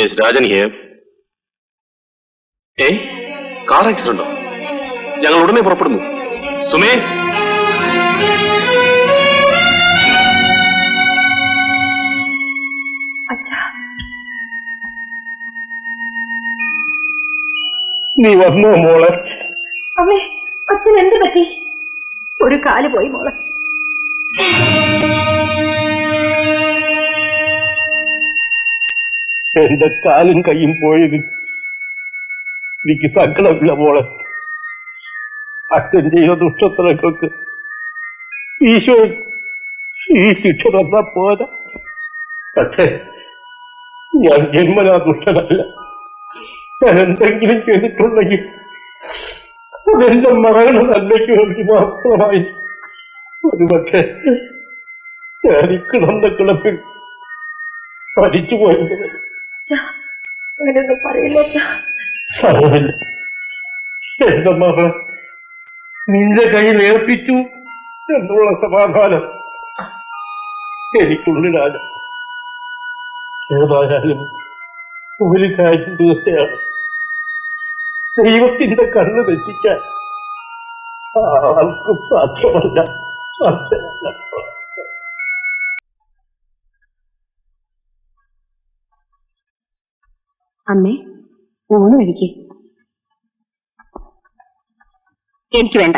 Yes, Rajan here. Hey, car accident. ഞങ്ങൾ ഉടനെ പുറപ്പെടുന്നു. സുമേ, അച്ഛാ, നീ വന്നോ മോളെ? അമ്മേ, അച്ഛൻ എന്ത് പറ്റി? ഒരു കാല് പോയി മോളെ. എന്റെ കാലും കൈയും പോയത് എനിക്ക് സങ്കടമില്ല മോളെ. അച്ഛൻ ചെയ്ത ദുഷ്ടത്തരങ്ങൾക്ക് ഈശോ ഈ ശിക്ഷ തന്നാ പോരാ. പക്ഷേ ഞാൻ ജന്മനാ ദുഷ്ടനല്ല. ഞാൻ എന്തെങ്കിലും ചെയ്തിട്ടുണ്ടെങ്കിൽ അതെന്റെ മകളുടെ നല്ലയ്ക്ക് വേണ്ടി മാത്രമായി. ഒരുപക്ഷെ ഞാൻ ഈ കിടന്ന കിടപ്പിൽ മരിച്ചു പോയത്. അങ്ങനെയൊന്നും പറയില്ല. സാരമില്ല, എന്റെ മകൾ നിന്റെ കയ്യിൽ ഏൽപ്പിച്ചു എന്നുള്ള സമാധാനം എനിക്കുള്ളിലാണ്. ഏതായാലും ഒരു കാര്യം തീർച്ചയാണ്, ദൈവത്തിന്റെ കണ്ണ് തെറ്റിക്കാൻ ആർക്കും സാധ്യമല്ല. അമ്മേ, ഊണ് കഴിക്കേ. എനിക്ക് വേണ്ട.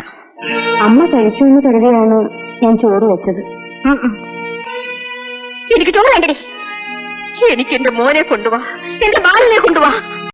അമ്മ കഴിക്കുമെന്ന് കരുതിയാണ് ഞാൻ ചോറ് വെച്ചത്. എനിക്ക് ചോറ് വേണ്ടേ? എനിക്ക് എന്റെ മോനെ കൊണ്ടുപോവാ, എന്റെ ബാലിനെ കൊണ്ടുപോവാ.